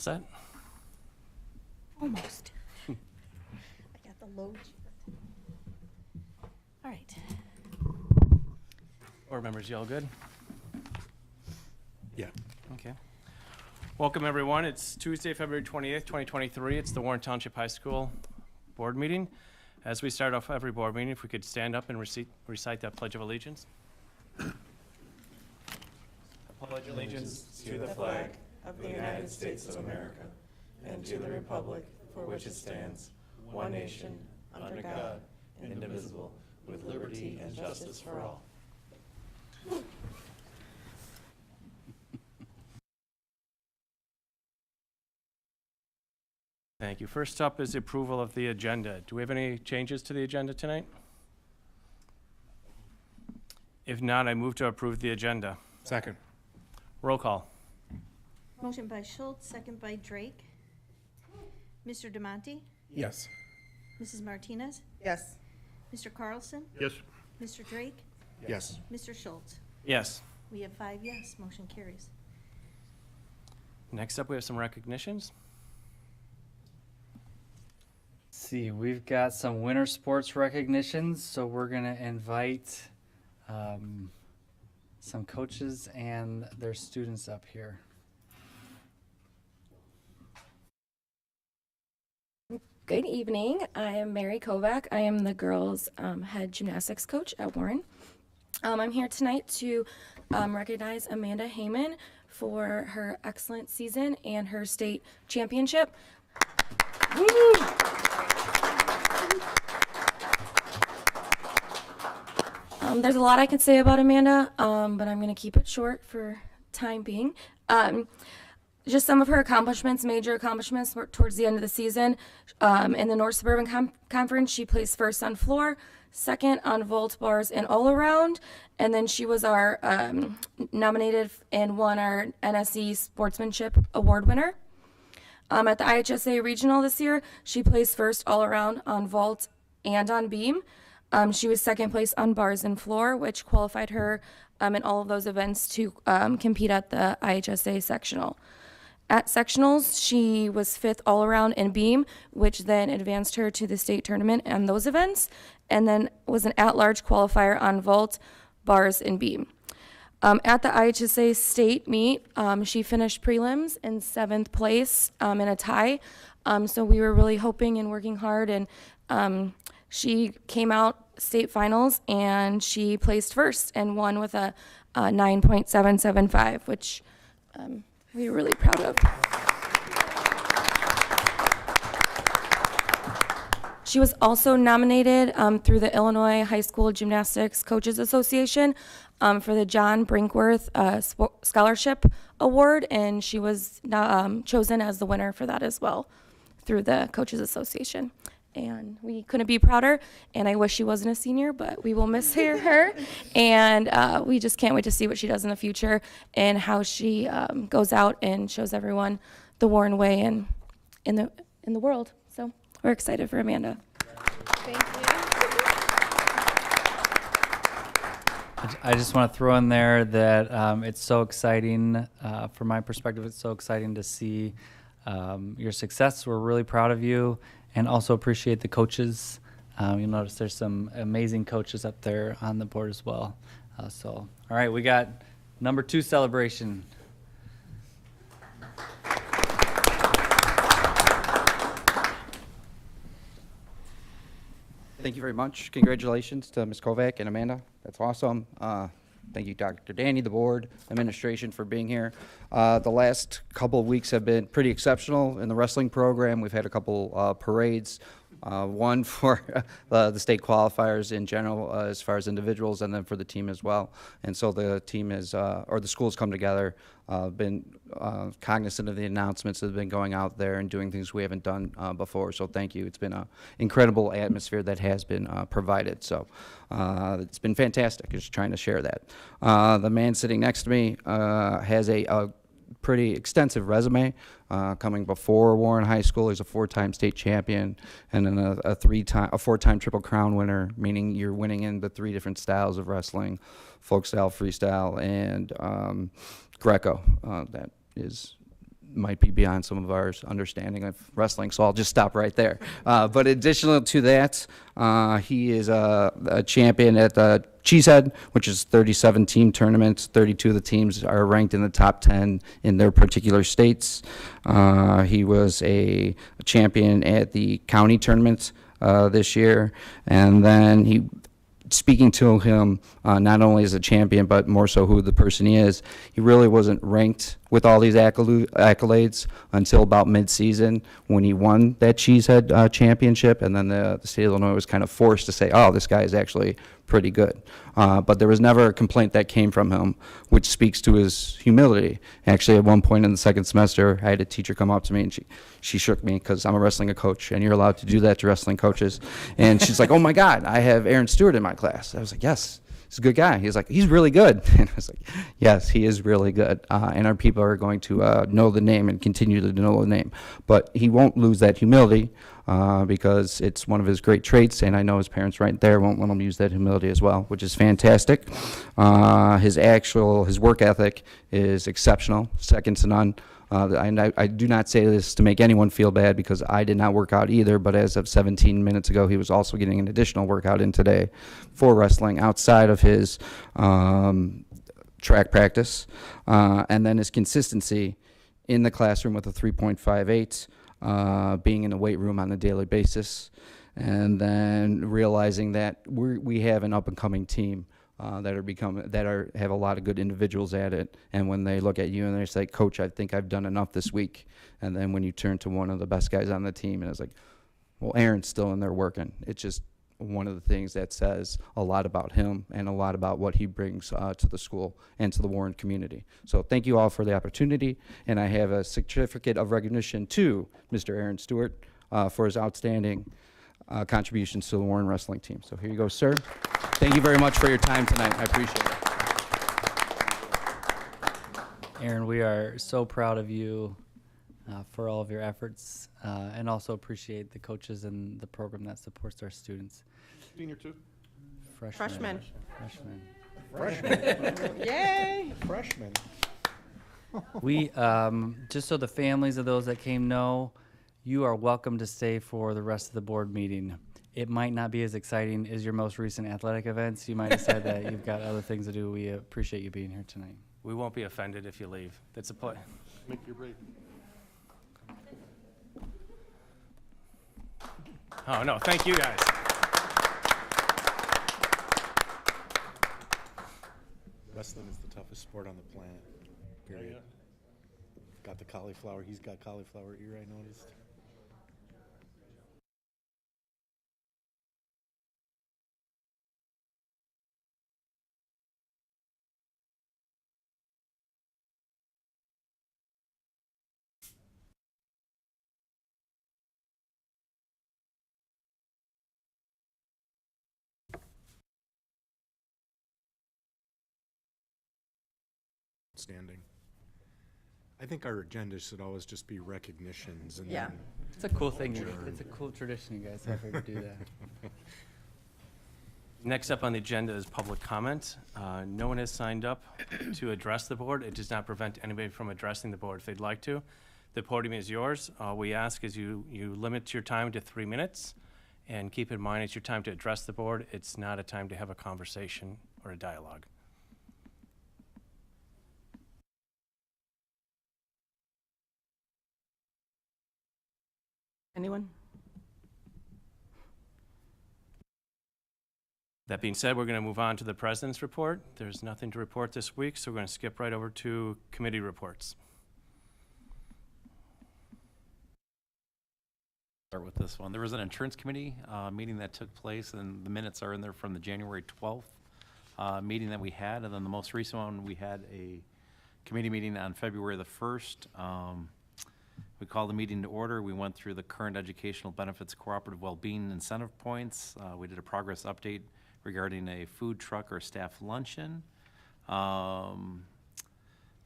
set? Almost. I got the load. All right. Board members, you all good? Yeah. Okay. Welcome, everyone. It's Tuesday, February 28th, 2023. It's the Warren Township High School Board Meeting. As we start off every board meeting, if we could stand up and recite that Pledge of Allegiance. Pledge allegiance to the flag of the United States of America and to the republic for which it stands, one nation, under God, indivisible, with liberty and justice for all. Thank you. First up is the approval of the agenda. Do we have any changes to the agenda tonight? If not, I move to approve the agenda. Second. Roll call. Motion by Schultz, second by Drake. Mr. DeMonte? Yes. Mrs. Martinez? Yes. Mr. Carlson? Yes. Mr. Drake? Yes. Mr. Schultz? Yes. We have 5 yes, motion carries. Next up, we have some recognitions. See, we've got some winter sports recognitions, so we're going to invite some coaches and their students up here. Good evening. I am Mary Kovac. I am the girls' head gymnastics coach at Warren. I'm here tonight to recognize Amanda Heyman for her excellent season and her state championship. Woo! There's a lot I could say about Amanda, but I'm going to keep it short for time being. Just some of her accomplishments, major accomplishments were towards the end of the season. In the North Suburban Conference, she placed first on floor, second on vault, bars, and all around. And then she was our nominated and won our NSE Sportsmanship Award winner. At the IHSA Regional this year, she placed first all around on vault and on beam. She was second place on bars and floor, which qualified her in all of those events to compete at the IHSA sectional. At sectionals, she was fifth all around in beam, which then advanced her to the state tournament and those events, and then was an at-large qualifier on vault, bars, and beam. At the IHSA state meet, she finished prelims in 7th place in a tie. So we were really hoping and working hard, and she came out state finals and she placed first and won with a 9.775, which we were really proud of. She was also nominated through the Illinois High School Gymnastics Coaches Association for the John Brinkworth Scholarship Award, and she was chosen as the winner for that as well through the Coaches Association. And we couldn't be prouder, and I wish she wasn't a senior, but we will miss her. And we just can't wait to see what she does in the future and how she goes out and shows everyone the Warren way and in the world. So we're excited for Amanda. Thank you. I just want to throw in there that it's so exciting, from my perspective, it's so exciting to see your success. We're really proud of you. And also appreciate the coaches. You'll notice there's some amazing coaches up there on the board as well. All right, we got number 2 celebration. Thank you very much. Congratulations to Ms. Kovac and Amanda. That's awesome. Thank you, Dr. Danny, the board, administration for being here. The last couple of weeks have been pretty exceptional in the wrestling program. We've had a couple parades, one for the state qualifiers in general as far as individuals, and then for the team as well. And so the team is, or the schools come together, been cognizant of the announcements that have been going out there and doing things we haven't done before. So thank you. It's been an incredible atmosphere that has been provided. So it's been fantastic. Just trying to share that. The man sitting next to me has a pretty extensive resume coming before Warren High School. He's a 4-time state champion and then a 4-time Triple Crown winner, meaning you're winning in the 3 different styles of wrestling: folk style, freestyle, and Greco. That is might be beyond some of our understanding of wrestling, so I'll just stop right there. But additional to that, he is a champion at the Cheesehead, which is 37 team tournaments. 32 of the teams are ranked in the top 10 in their particular states. He was a champion at the county tournaments this year, and then speaking to him, not only as a champion, but more so who the person he is, he really wasn't ranked with all these accolades until about mid-season when he won that Cheesehead championship, and then the state of Illinois was kind of forced to say, oh, this guy is actually pretty good. But there was never a complaint that came from him, which speaks to his humility. Actually, at one point in the second semester, I had a teacher come up to me, and she shook me because I'm a wrestling coach, and you're allowed to do that to wrestling coaches. And she's like, oh my God, I have Aaron Stewart in my class. I was like, yes. He's a good guy. He's like, he's really good. And I was like, yes, he is really good. And our people are going to know the name and continue to know the name. But he won't lose that humility because it's one of his great traits. And I know his parents right there won't let him use that humility as well, which is fantastic. His work ethic is exceptional, second to none. I do not say this to make anyone feel bad because I did not work out either, but as of 17 minutes ago, he was also getting an additional workout in today for wrestling outside of his track practice. And then his consistency in the classroom with a 3.58, being in the weight room on a daily basis, and then realizing that we have an up-and-coming team that have a lot of good individuals at it, and when they look at you and they say, Coach, I think I've done enough this week, and then when you turn to one of the best guys on the team and it's like, well, Aaron's still in there working. It's just one of the things that says a lot about him and a lot about what he brings to the school and to the Warren community. So thank you all for the opportunity, and I have a certificate of recognition to Mr. Aaron Stewart for his outstanding contributions to the Warren wrestling team. So here you go, sir. Thank you very much for your time tonight. I appreciate it. Aaron, we are so proud of you for all of your efforts and also appreciate the coaches and the program that supports our students. Senior too? Freshman. Yay! Freshman. We, just so the families of those that came know, you are welcome to stay for the rest of the board meeting. It might not be as exciting as your most recent athletic events. You might decide that you've got other things to do. We appreciate you being here tonight. We won't be offended if you leave. That's a point. Make your break. Oh, no, thank you, guys. Wrestling is the toughest sport on the planet, period. Got the cauliflower. He's got cauliflower ear, I noticed. Standing. I think our agenda should always just be recognitions and Yeah. then It's a cool thing. It's a cool tradition you guys have here to do that. Next up on the agenda is public comment. No one has signed up to address the board. It does not prevent anybody from addressing the board if they'd like to. The podium is yours. All we ask is you limit your time to 3 minutes, and keep in mind it's your time to address the board. It's not a time to have a conversation or a dialogue. Anyone? That being said, we're going to move on to the president's report. There's nothing to report this week, so we're going to skip right over to committee reports. Start with this one. There was an insurance committee meeting that took place, and the minutes are in there from the January 12th meeting that we had, and then the most recent one, we had a committee meeting on February the 1st. We called the meeting to order. We went through the current educational benefits cooperative well-being incentive points. We did a progress update regarding a food truck or staff luncheon.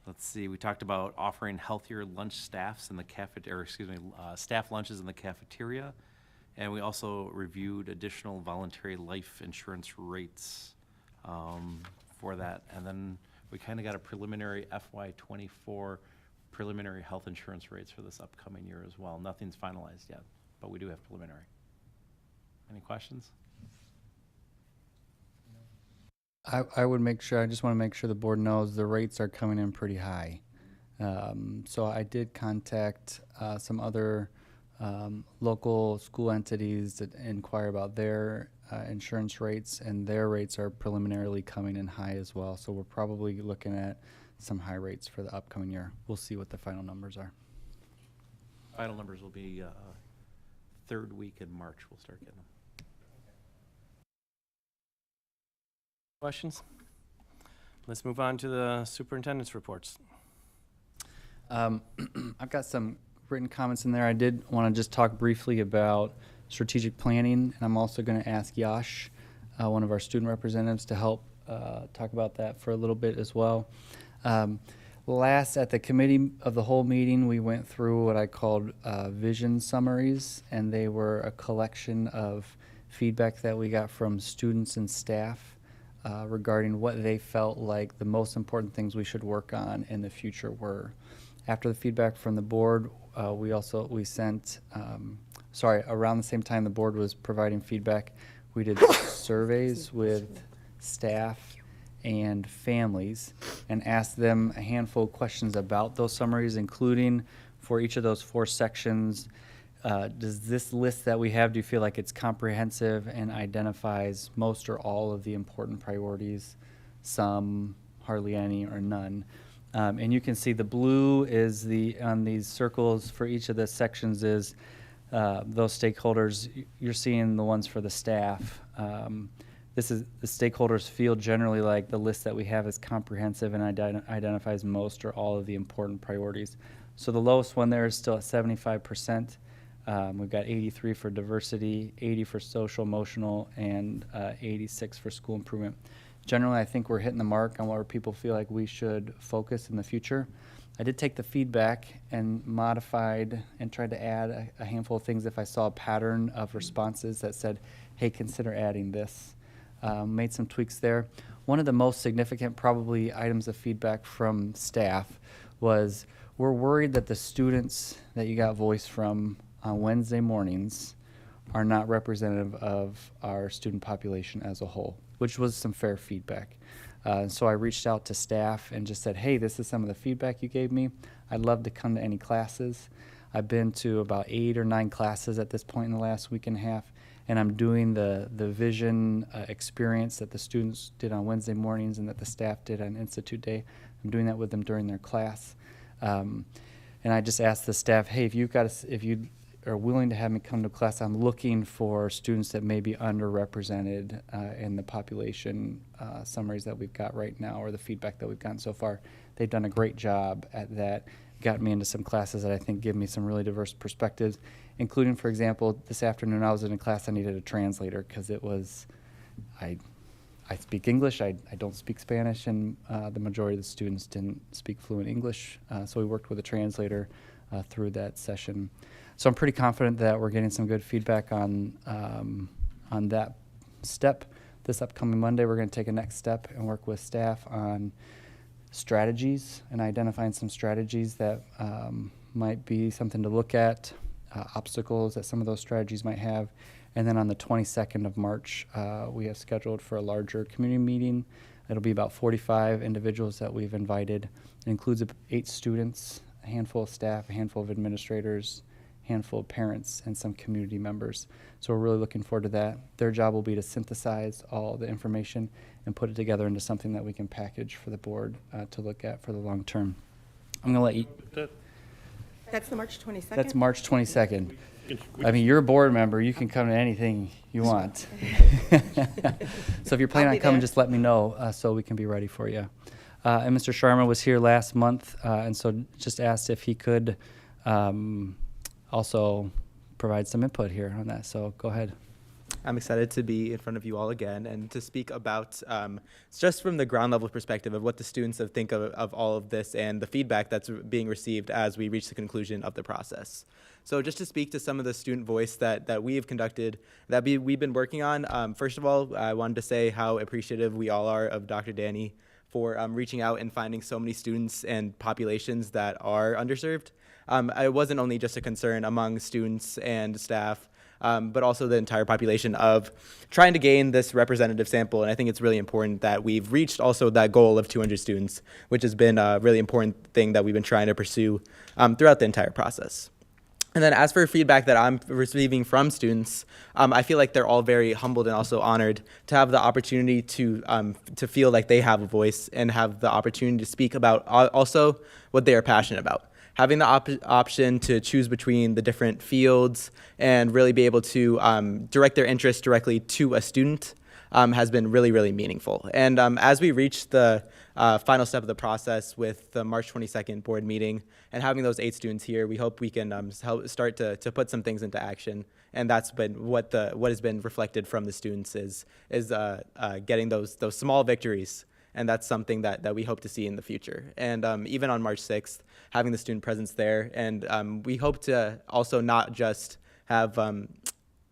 Let's see, we talked about offering healthier lunch staffs in the staff lunches in the cafeteria. And we also reviewed additional voluntary life insurance rates for that. And then we kind of got a preliminary FY24 preliminary health insurance rates for this upcoming year as well. Nothing's finalized yet, but we do have preliminary. Any questions? I would make sure, I just want to make sure the board knows the rates are coming in pretty high. So I did contact some other local school entities that inquire about their insurance rates, and their rates are preliminarily coming in high as well. So we're probably looking at some high rates for the upcoming year. We'll see what the final numbers are. Final numbers will be third week in March. We'll start getting them. Questions? Let's move on to the superintendent's reports. I've got some written comments in there. I did want to just talk briefly about strategic planning, and I'm also going to ask Yash, one of our student representatives, to help talk about that for a little bit as well. Last, at the committee of the whole meeting, we went through what I called vision summaries, and they were a collection of feedback that we got from students and staff regarding what they felt like the most important things we should work on in the future were. After the feedback from the board, we sent, around the same time the board was providing feedback, we did surveys with staff and families and asked them a handful of questions about those summaries, including for each of those 4 sections, does this list that we have, do you feel like it's comprehensive and identifies most or all of the important priorities, some, hardly any, or none? And you can see the blue is on these circles for each of the sections is those stakeholders. You're seeing the ones for the staff. This is the stakeholders feel generally like the list that we have is comprehensive and identifies most or all of the important priorities. So the lowest one there is still at 75%. We've got 83 for diversity, 80 for social, emotional, and 86 for school improvement. Generally, I think we're hitting the mark on where people feel like we should focus in the future. I did take the feedback and modified and tried to add a handful of things if I saw a pattern of responses that said, hey, consider adding this. Made some tweaks there. One of the most significant probably items of feedback from staff was we're worried that the students that you got voice from on Wednesday mornings are not representative of our student population as a whole, which was some fair feedback. So I reached out to staff and just said, hey, this is some of the feedback you gave me. I'd love to come to any classes. I've been to about 8 or 9 classes at this point in the last week and a half, and I'm doing the vision experience that the students did on Wednesday mornings and that the staff did on Institute Day. I'm doing that with them during their class. And I just asked the staff, hey, if you are willing to have me come to class, I'm looking for students that may be underrepresented in the population summaries that we've got right now, or the feedback that we've gotten so far. They've done a great job at that. Got me into some classes that I think give me some really diverse perspectives, including, for example, this afternoon I was in a class I needed a translator because it was, I speak English, I don't speak Spanish, and the majority of the students didn't speak fluent English, so we worked with a translator through that session. So I'm pretty confident that we're getting some good feedback on that step. This upcoming Monday, we're going to take a next step and work with staff on strategies and identifying some strategies that might be something to look at, obstacles that some of those strategies might have. And then on the 22nd of March, we have scheduled for a larger community meeting. It'll be about 45 individuals that we've invited. It includes 8 students, a handful of staff, a handful of administrators, handful of parents, and some community members. So we're really looking forward to that. Their job will be to synthesize all the information and put it together into something that we can package for the board to look at for the long term. I'm going to let you. That's the March 22nd? That's March 22nd. I mean, you're a board member. You can come to anything you want. So if you're planning I'll on be coming, there. just let me know so we can be ready for you. And Mr. Sharma was here last month, and so just asked if he could also provide some input here on that. So go ahead. I'm excited to be in front of you all again and to speak about just from the ground level perspective of what the students think of all of this and the feedback that's being received as we reach the conclusion of the process. So just to speak to some of the student voice that we have conducted, that we've been working on, first of all, I wanted to say how appreciative we all are of Dr. Danny for reaching out and finding so many students and populations that are underserved. It wasn't only just a concern among students and staff, but also the entire population of trying to gain this representative sample. And I think it's really important that we've reached also that goal of 200 students, which has been a really important thing that we've been trying to pursue throughout the entire process. And then as for feedback that I'm receiving from students, I feel like they're all very humbled and also honored to have the opportunity to feel like they have a voice and have the opportunity to speak about also what they are passionate about. Having the option to choose between the different fields and really be able to direct their interest directly to a student has been really, really meaningful. And as we reach the final step of the process with the March 22nd board meeting and having those 8 students here, we hope we can help start to put some things into action. And that's been what has been reflected from the students is getting those small victories. And that's something that we hope to see in the future. And even on March 6th, having the student presence there. And we hope to also not just have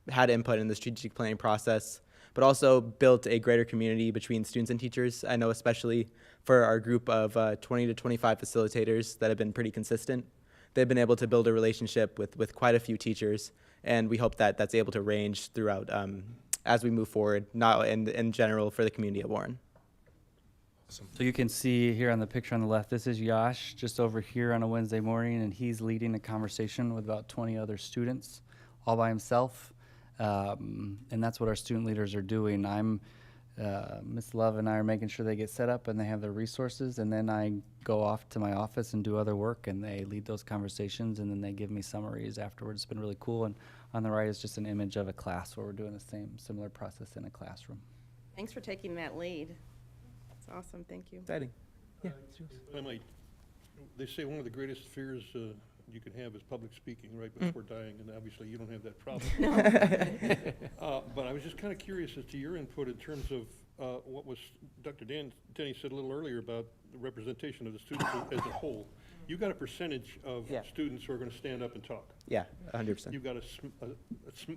had input in the strategic planning process, but also built a greater community between students and teachers. I know especially for our group of 20 to 25 facilitators that have been pretty consistent, they've been able to build a relationship with quite a few teachers. And we hope that that's able to range throughout as we move forward, not in general for the community of Warren. So you can see here on the picture on the left, this is Yash just over here on a Wednesday morning, and he's leading a conversation with about 20 other students all by himself. And that's what our student leaders are doing. Ms. Love and I are making sure they get set up and they have their resources, and then I go off to my office and do other work, and they lead those conversations, and then they give me summaries afterwards. It's been really cool. And on the right is just an image of a class where we're doing the similar process in a classroom. Thanks for taking that lead. It's awesome, thank you. Exciting. Yeah. They say one of the greatest fears you can have is public speaking right before dying, and obviously you don't have that problem. But I was just kind of curious as to your input in terms of what was Dr. Denny said a little earlier about the representation of the students as a whole. You got a percentage of students who are going to stand up and talk. Yeah, 100%. You've got a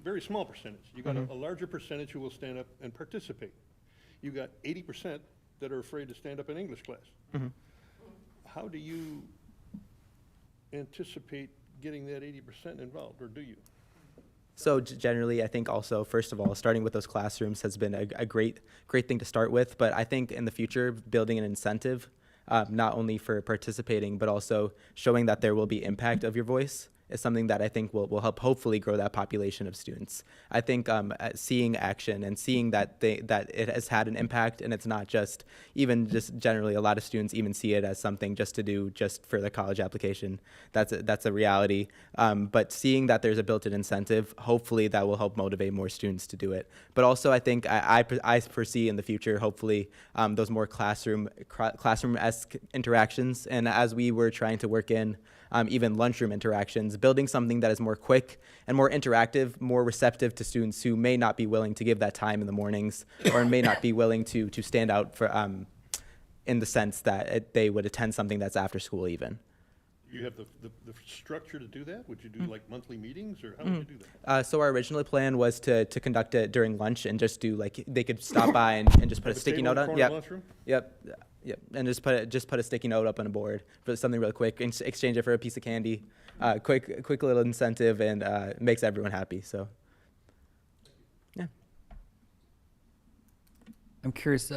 very small percentage. You got a larger percentage who will stand up and participate. You got 80% that are afraid to stand up in English class. How do you anticipate getting that 80% involved, or do you? So generally, I think also, first of all, starting with those classrooms has been a great thing to start with. But I think in the future, building an incentive, not only for participating, but also showing that there will be impact of your voice is something that I think will help hopefully grow that population of students. I think seeing action and seeing that it has had an impact, and it's not just generally a lot of students even see it as something just to do just for the college application. That's a reality. But seeing that there's a built-in incentive, hopefully that will help motivate more students to do it. But also I think I foresee in the future, hopefully, those more classroom-esque interactions. And as we were trying to work in even lunchroom interactions, building something that is more quick and more interactive, more receptive to students who may not be willing to give that time in the mornings or may not be willing to stand out for in the sense that they would attend something that's after school even. You have the structure to do that? Would you do like monthly meetings, or how would you do that? So our original plan was to conduct it during lunch and just do they could stop by and just put a sticky note on. Yep, and just put a sticky note up on a board for something really quick, and exchange it for a piece of candy. Quick little incentive, and makes everyone happy. So, yeah. I'm curious,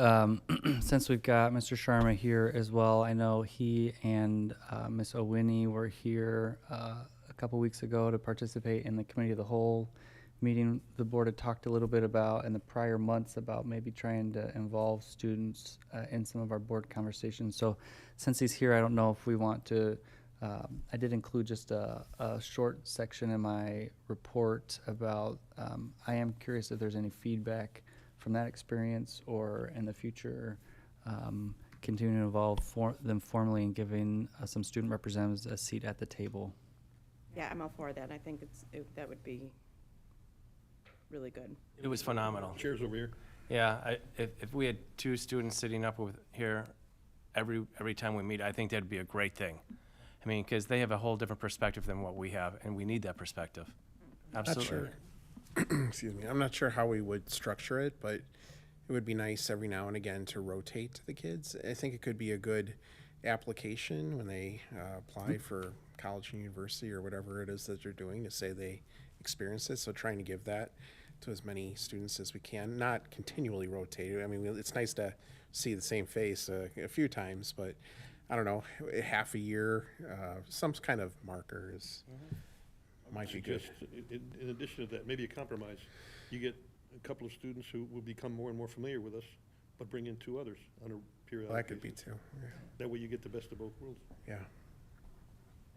since we've got Mr. Sharma here as well, I know he and Ms. Owini were here a couple weeks ago to participate in the Committee of the Whole meeting. The board had talked a little bit about in the prior months about maybe trying to involve students in some of our board conversations. So since he's here, I don't know if we want to, I did include just a short section in my report about, I am curious if there's any feedback from that experience, or in the future, continuing to involve them formally in giving some student representatives a seat at the table. Yeah, I'm all for that. I think that would be really good. It was phenomenal. Chairs over here. Yeah, if we had 2 students sitting up here every time we meet, I think that'd be a great thing. I mean, because they have a whole different perspective than what we have, and we need that perspective. Absolutely. Excuse me. I'm not sure how we would structure it, but it would be nice every now and again to rotate the kids. I think it could be a good application when they apply for college and university or whatever it is that they're doing, to say they experienced it. So trying to give that to as many students as we can, not continually rotate. I mean, it's nice to see the same face a few times, but I don't know, half a year, some kind of marker is might be good. In addition to that, maybe a compromise. You get a couple of students who will become more and more familiar with us, but bring in 2 others on a periodic Well, that could be basis. too. Yeah. That way you get the best of both worlds. Yeah.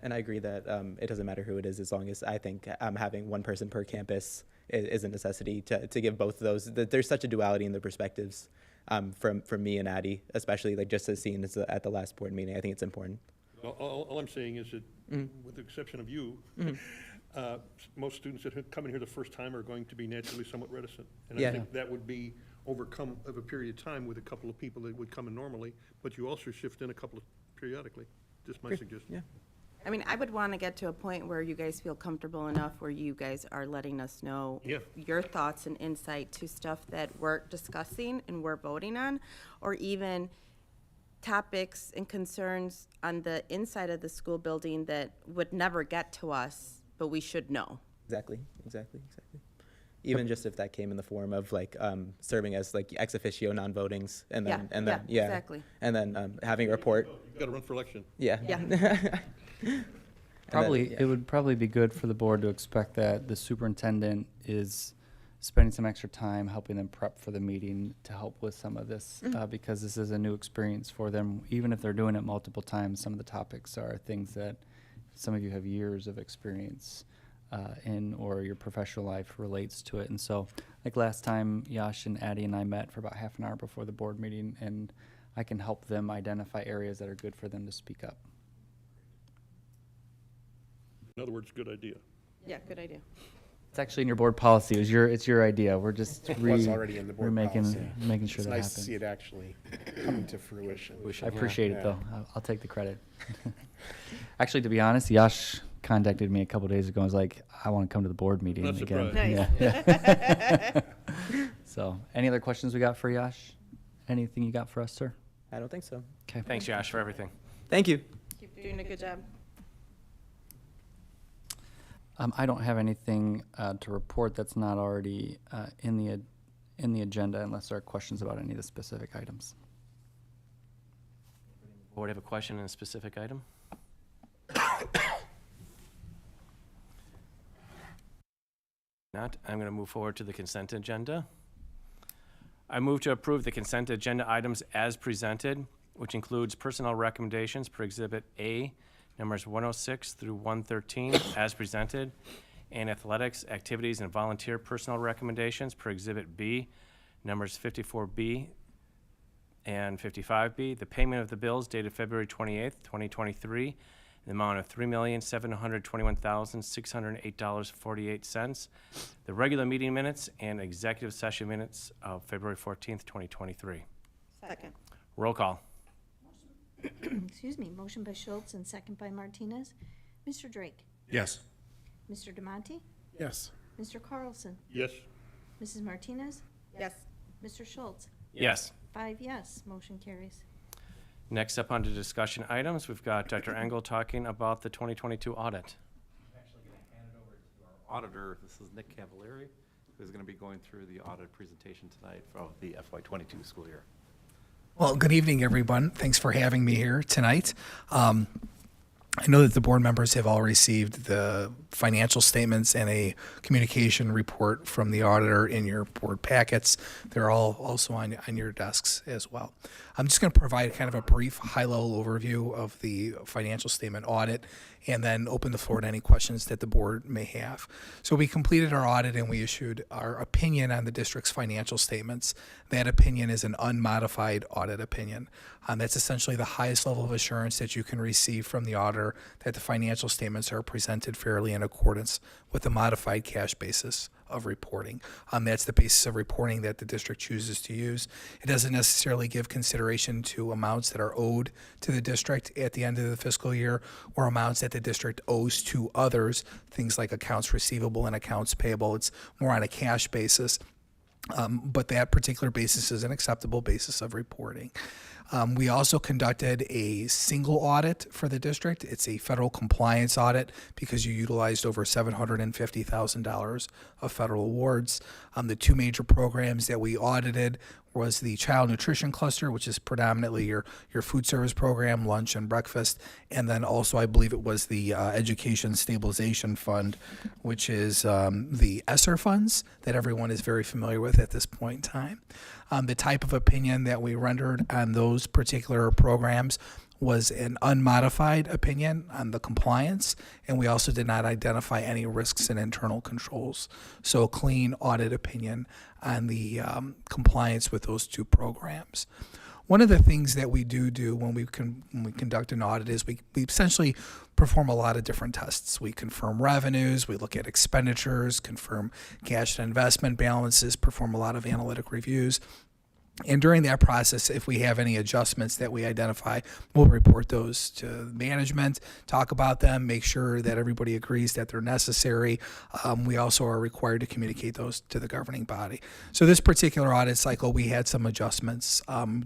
And I agree that it doesn't matter who it is, as long as I think having one person per campus is a necessity to give both of those. There's such a duality in the perspectives from me and Addie, especially like just as seen as at the last board meeting. I think it's important. All I'm saying is that, with the exception of you, most students that come in here the first time are going to be naturally somewhat reticent. And Yeah. I think that would be overcome over a period of time with a couple of people that would come in normally, but you also shift in a couple of periodically. Just my suggestion. Yeah. I mean, I would want to get to a point where you guys feel comfortable enough where you guys are letting us know Yeah. your thoughts and insight to stuff that we're discussing and we're voting on, or even topics and concerns on the inside of the school building that would never get to us, but we should know. Exactly. Even just if that came in the form of like serving as like ex officio non-votings, and then Exactly. and then having a report. You gotta run for election. Yeah. Yeah. Probably, it would probably be good for the board to expect that the superintendent is spending some extra time helping them prep for the meeting to help with some of this, because this is a new experience for them. Even if they're doing it multiple times, some of the topics are things that some of you have years of experience in, or your professional life relates to it. And so, like last time, Yash and Addie and I met for about half an hour before the board meeting, and I can help them identify areas that are good for them to speak up. In other words, good idea. Yeah, good idea. It's actually in your board policy. It's your idea. We're just It was already in the board making policy. making sure It's that nice happens. to see it actually coming to fruition. I appreciate Yeah. it, though. I'll take the credit. Actually, to be honest, Yash contacted me a couple days ago and was like, I want to come to the board meeting Not again. surprised. Yeah. So, any other questions we got for Yash? Anything you got for us, sir? I don't think so. Okay. Thanks, Josh, for everything. Thank you. Keep doing a good job. I don't have anything to report that's not already in the agenda, unless there are questions about any of the specific items. Board have a question on a specific item? Not, I'm going to move forward to the consent agenda. I move to approve the consent agenda items as presented, which includes personnel recommendations per Exhibit A, numbers 106 through 113, as presented, and athletics, activities, and volunteer personnel recommendations per Exhibit B, numbers 54B and 55B. The payment of the bills dated February 28th, 2023, in the amount of $3,721,608.48. The regular meeting minutes and executive session minutes of February 14th, 2023. Second. Roll call. Excuse me, motion by Schultz and second by Martinez. Mr. Drake? Yes. Mr. Demonte? Yes. Mr. Carlson? Yes. Mrs. Martinez? Yes. Mr. Schultz? Yes. 5 yes, motion carries. Next up under discussion items, we've got Dr. Engel talking about the 2022 audit. I'm actually going to hand it over to our auditor. This is Nick Cavalieri, who's going to be going through the audit presentation tonight for the FY22 school year. Well, good evening, everyone. Thanks for having me here tonight. I know that the board members have all received the financial statements and a communication report from the auditor in your board packets. They're all also on your desks as well. I'm just going to provide kind of a brief high-level overview of the financial statement audit and then open the floor to any questions that the board may have. So we completed our audit and we issued our opinion on the district's financial statements. That opinion is an unmodified audit opinion. That's essentially the highest level of assurance that you can receive from the auditor that the financial statements are presented fairly in accordance with the modified cash basis of reporting. That's the basis of reporting that the district chooses to use. It doesn't necessarily give consideration to amounts that are owed to the district at the end of the fiscal year or amounts that the district owes to others, things like accounts receivable and accounts payable. It's more on a cash basis. But that particular basis is an acceptable basis of reporting. We also conducted a single audit for the district. It's a federal compliance audit because you utilized over $750,000 of federal awards. The two major programs that we audited was the child nutrition cluster, which is predominantly your food service program, lunch and breakfast, and then also I believe it was the education stabilization fund, which is the ESSER funds that everyone is very familiar with at this point in time. The type of opinion that we rendered on those particular programs was an unmodified opinion on the compliance, and we also did not identify any risks in internal controls. So a clean audit opinion on the compliance with those two programs. One of the things that we do when we conduct an audit is we essentially perform a lot of different tests. We confirm revenues, we look at expenditures, confirm cash and investment balances, perform a lot of analytic reviews. And during that process, if we have any adjustments that we identify, we'll report those to management, talk about them, make sure that everybody agrees that they're necessary. We also are required to communicate those to the governing body. So this particular audit cycle, we had some adjustments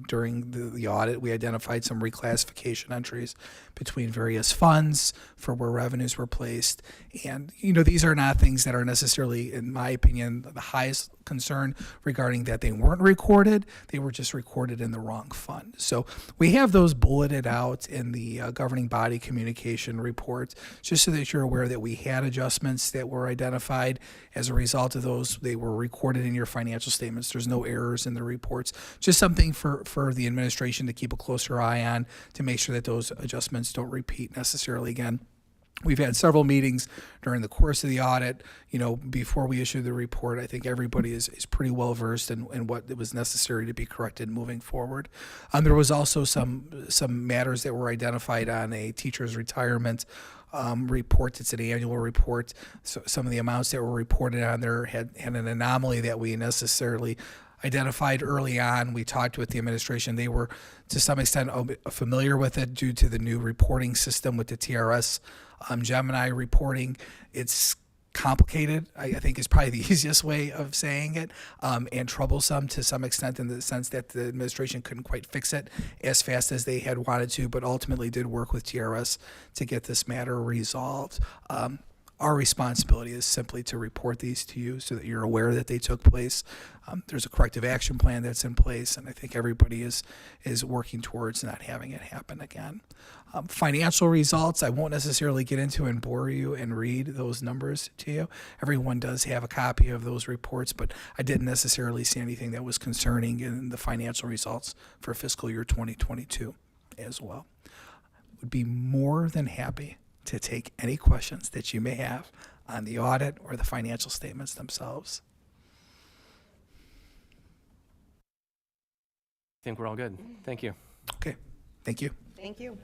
during the audit. We identified some reclassification entries between various funds for where revenues were placed. And, these are not things that are necessarily, in my opinion, the highest concern regarding that they weren't recorded. They were just recorded in the wrong fund. So we have those bulleted out in the governing body communication report, just so that you're aware that we had adjustments that were identified. As a result of those, they were recorded in your financial statements. There's no errors in the reports. Just something for the administration to keep a closer eye on to make sure that those adjustments don't repeat necessarily again. We've had several meetings during the course of the audit. Before we issue the report, I think everybody is pretty well versed in what was necessary to be corrected moving forward. There was also some matters that were identified on a teacher's retirement report. It's an annual report. So some of the amounts that were reported on there had an anomaly that we necessarily identified early on. We talked with the administration. They were, to some extent, familiar with it due to the new reporting system with the TRS Gemini reporting. It's complicated, I think is probably the easiest way of saying it, and troublesome to some extent in the sense that the administration couldn't quite fix it as fast as they had wanted to, but ultimately did work with TRS to get this matter resolved. Our responsibility is simply to report these to you so that you're aware that they took place. There's a corrective action plan that's in place, and I think everybody is working towards not having it happen again. Financial results, I won't necessarily get into and bore you and read those numbers to you. Everyone does have a copy of those reports, but I didn't necessarily see anything that was concerning in the financial results for fiscal year 2022 as well. Would be more than happy to take any questions that you may have on the audit or the financial statements themselves. I think we're all good. Thank you. Okay, thank you. Thank you.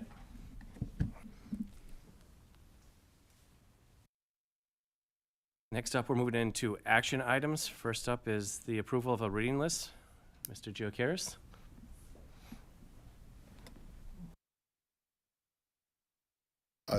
Next up, we're moving into action items. First up is the approval of a reading list. Mr. Giocaris.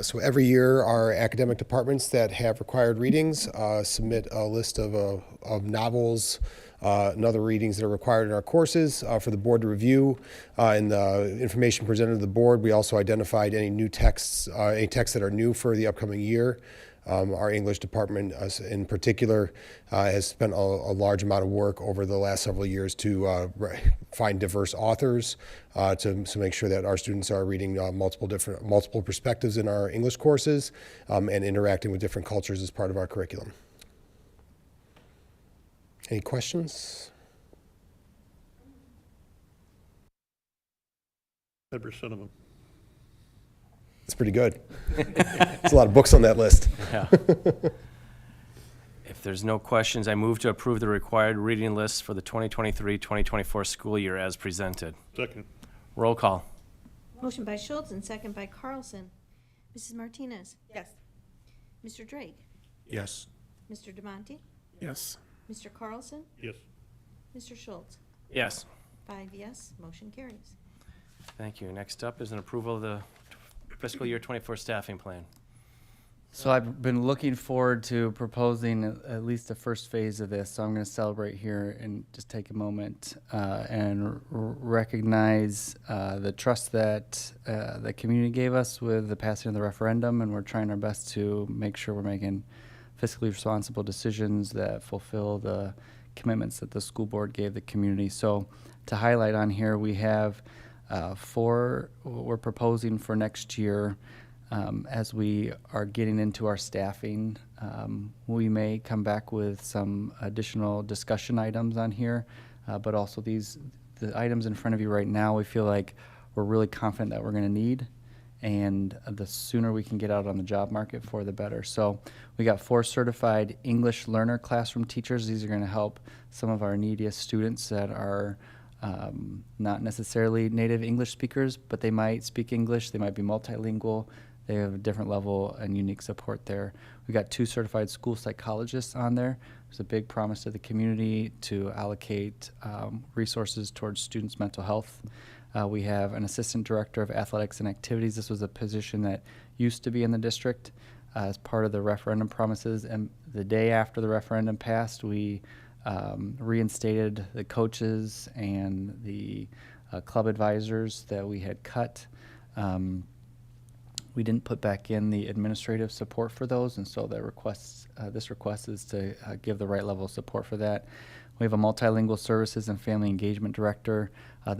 So every year, our academic departments that have required readings submit a list of novels and other readings that are required in our courses for the board to review. In the information presented to the board, we also identified any new texts, any texts that are new for the upcoming year. Our English department in particular has spent a large amount of work over the last several years to find diverse authors to make sure that our students are reading multiple perspectives in our English courses and interacting with different cultures as part of our curriculum. Any questions? 10% of them. That's pretty good. There's a lot of books on that list. Yeah. If there's no questions, I move to approve the required reading list for the 2023-2024 school year as presented. Second. Roll call. Motion by Schultz and second by Carlson. Mrs. Martinez? Yes. Mr. Drake? Yes. Mr. Demonte? Yes. Mr. Carlson? Yes. Mr. Schultz? Yes. 5 yes, motion carries. Thank you. Next up is an approval of the fiscal year 24 staffing plan. So I've been looking forward to proposing at least the first phase of this. So I'm going to celebrate here and just take a moment and recognize the trust that the community gave us with the passing of the referendum, and we're trying our best to make sure we're making fiscally responsible decisions that fulfill the commitments that the school board gave the community. So to highlight on here, we have we're proposing for next year. As we are getting into our staffing, we may come back with some additional discussion items on here, but also the items in front of you right now, we feel like we're really confident that we're going to need, and the sooner we can get out on the job market for the better. So we got 4 certified English learner classroom teachers. These are going to help some of our neediest students that are not necessarily native English speakers, but they might speak English, they might be multilingual. They have a different level and unique support there. We got 2 certified school psychologists on there. There's a big promise to the community to allocate resources towards students' mental health. We have an assistant director of athletics and activities. This was a position that used to be in the district as part of the referendum promises. And the day after the referendum passed, we reinstated the coaches and the club advisors that we had cut. We didn't put back in the administrative support for those, and so this request is to give the right level of support for that. We have a multilingual services and family engagement director. I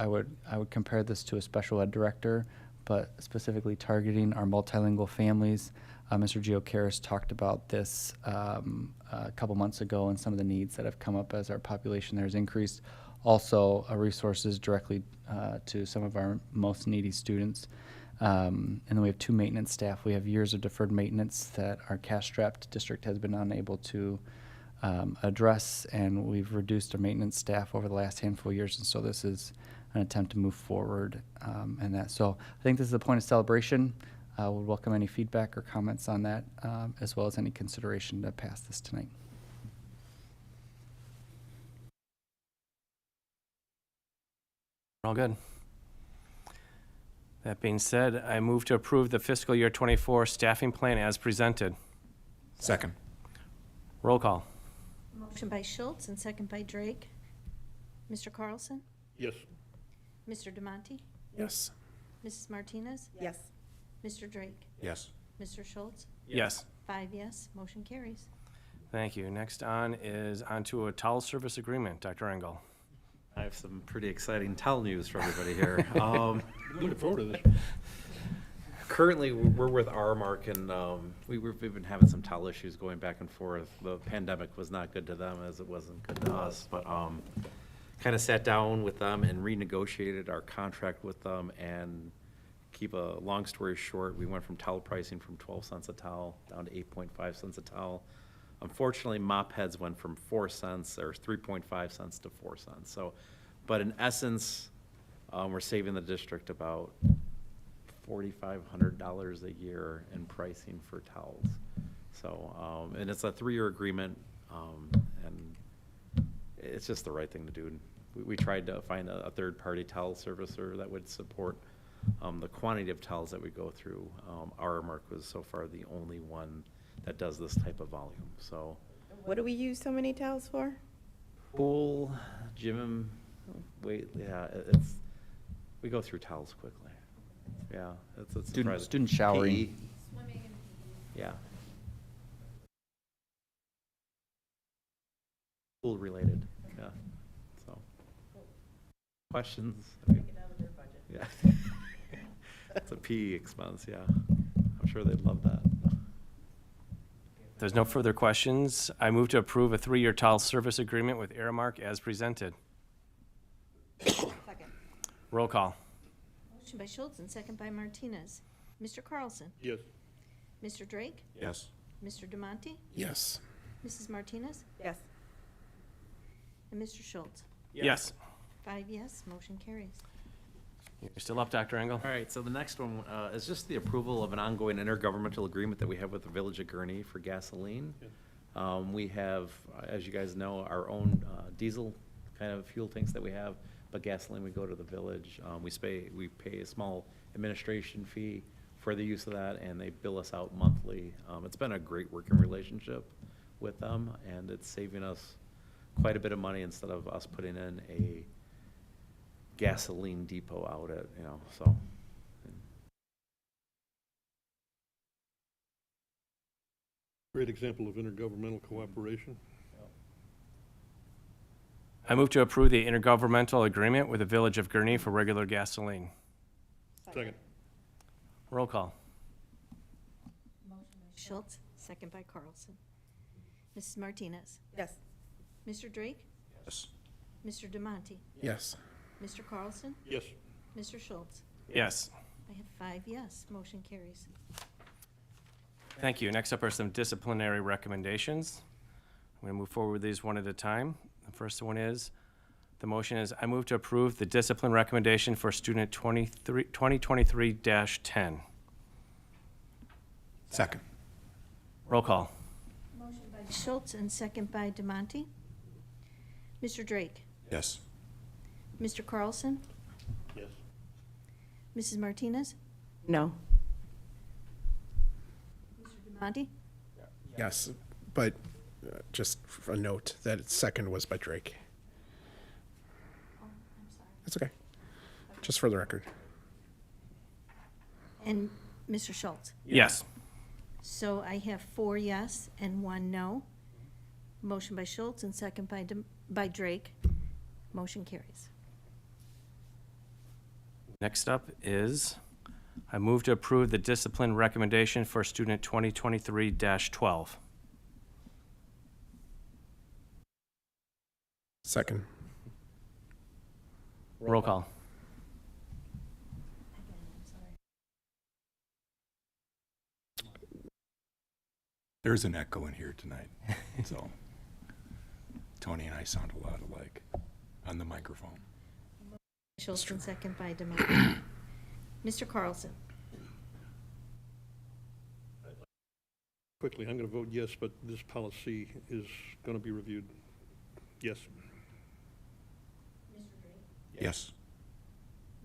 would compare this to a special ed director, but specifically targeting our multilingual families. Mr. Gio Karras talked about this a couple months ago and some of the needs that have come up as our population there has increased. Also, resources directly to some of our most needy students. And then we have 2 maintenance staff. We have years of deferred maintenance that our cash-strapped district has been unable to address, and we've reduced our maintenance staff over the last handful of years, and so this is an attempt to move forward in that. So I think this is a point of celebration. We'll welcome any feedback or comments on that, as well as any consideration to pass this tonight. All good. That being said, I move to approve the fiscal year 24 staffing plan as presented. Second. Roll call. Motion by Schultz and second by Drake. Mr. Carlson? Yes. Mr. Demonte? Yes. Mrs. Martinez? Yes. Mr. Drake? Yes. Mr. Schultz? Yes. 5 yes, motion carries. Thank you. Next on is onto a towel service agreement. Dr. Engel. I have some pretty exciting towel news for everybody here. Looking forward to this. Currently, we're with Aramark, and we've been having some towel issues going back and forth. The pandemic was not good to them as it wasn't good to us, but kind of sat down with them and renegotiated our contract with them. And keep a long story short, we went from towel pricing from 12 cents a towel down to 8.5 cents a towel. Unfortunately, mop heads went from 4 cents or 3.5 cents to 4 cents. So, but in essence, we're saving the district about $4,500 a year in pricing for towels. So, and it's a 3-year agreement, and it's just the right thing to do. We tried to find a third-party towel servicer that would support the quantity of towels that we go through. Aramark was so far the only one that does this type of volume. So, What do we use so many towels for? pool, gym, wait, yeah, we go through towels quickly. Yeah, it's surprising. Student showering. PE. Yeah. Pool related, yeah, so. Questions? Yeah. It's a PE expense, yeah. I'm sure they'd love that. If there's no further questions, I move to approve a 3-year towel service agreement with Aramark as presented. Second. Roll call. Motion by Schultz and second by Martinez. Mr. Carlson? Yes. Mr. Drake? Yes. Mr. Demonte? Yes. Mrs. Martinez? Yes. And Mr. Schultz? Yes. 5 yes, motion carries. You're still up, Dr. Engel? All right, so the next one is just the approval of an ongoing intergovernmental agreement that we have with the Village of Gurnee for gasoline. We have, as you guys know, our own diesel kind of fuel tanks that we have, but gasoline we go to the village. We pay a small administration fee for the use of that, and they bill us out monthly. It's been a great working relationship with them, and it's saving us quite a bit of money instead of us putting in a gasoline depot out at, so. Great example of intergovernmental cooperation. I move to approve the intergovernmental agreement with the Village of Gurnee for regular gasoline. Second. Roll call. Schultz, second by Carlson. Mrs. Martinez? Yes. Mr. Drake? Yes. Mr. Demonte? Yes. Mr. Carlson? Yes. Mr. Schultz? Yes. I have 5 yes, motion carries. Thank you. Next up are some disciplinary recommendations. I'm going to move forward with these one at a time. The first one is, the motion is, I move to approve the discipline recommendation for student 2023-10. Second. Roll call. Motion by Schultz and second by Demonte. Mr. Drake? Yes. Mr. Carlson? Yes. Mrs. Martinez? No. Mr. Demonte? Yes, but just a note that second was by Drake. Oh, I'm sorry. That's okay. Just for the record. And Mr. Schultz? Yes. So I have 4 yes and 1 no. Motion by Schultz and second by Drake. Motion carries. Next up is, I move to approve the discipline recommendation for student 2023-12. Second. Roll call. There's an echo in here tonight, so Tony and I sound a lot alike on the microphone. Schultz and second by Demonte. Mr. Carlson? Quickly, I'm going to vote yes, but this policy is going to be reviewed. Yes. Yes.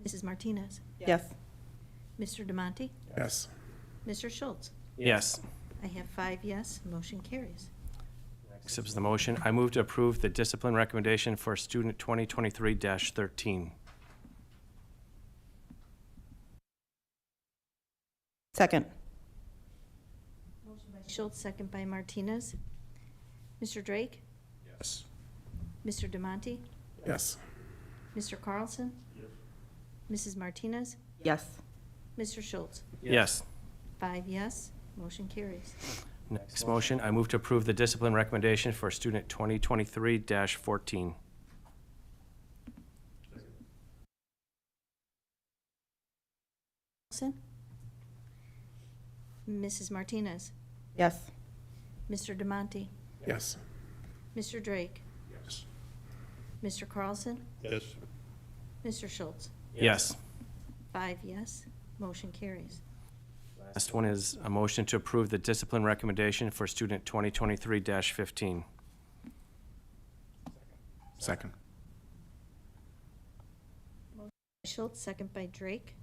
Mrs. Martinez? Yes. Mr. Demonte? Yes. Mr. Schultz? Yes. I have 5 yes, motion carries. Next up is the motion, I move to approve the discipline recommendation for student 2023-13. Second. Motion by Schultz, second by Martinez. Mr. Drake? Yes. Mr. Demonte? Yes. Mr. Carlson? Mrs. Martinez? Yes. Mr. Schultz? Yes. 5 yes, motion carries. Next motion, I move to approve the discipline recommendation for student 2023-14. Carlson? Mrs. Martinez? Yes. Mr. Demonte? Yes. Mr. Drake? Yes. Mr. Carlson? Yes. Mr. Schultz? Yes. 5 yes, motion carries. Last one is a motion to approve the discipline recommendation for student 2023-15. Second. Schultz, second by Drake.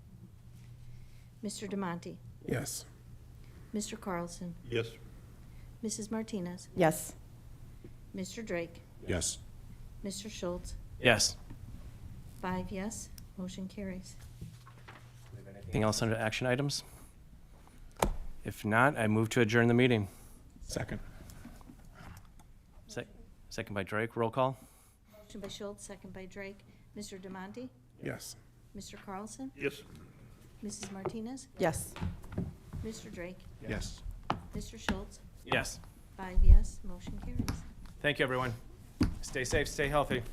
Mr. Demonte? Yes. Mr. Carlson? Yes. Mrs. Martinez? Yes. Mr. Drake? Yes. Mr. Schultz? Yes. 5 yes, motion carries. Anything else under action items? If not, I move to adjourn the meeting. Second. Second by Drake, roll call. Motion by Schultz, second by Drake. Mr. Demonte? Yes. Mr. Carlson? Yes. Mrs. Martinez? Yes. Mr. Drake? Yes. Mr. Schultz? Yes. 5 yes, motion carries. Thank you, everyone. Stay safe, stay healthy.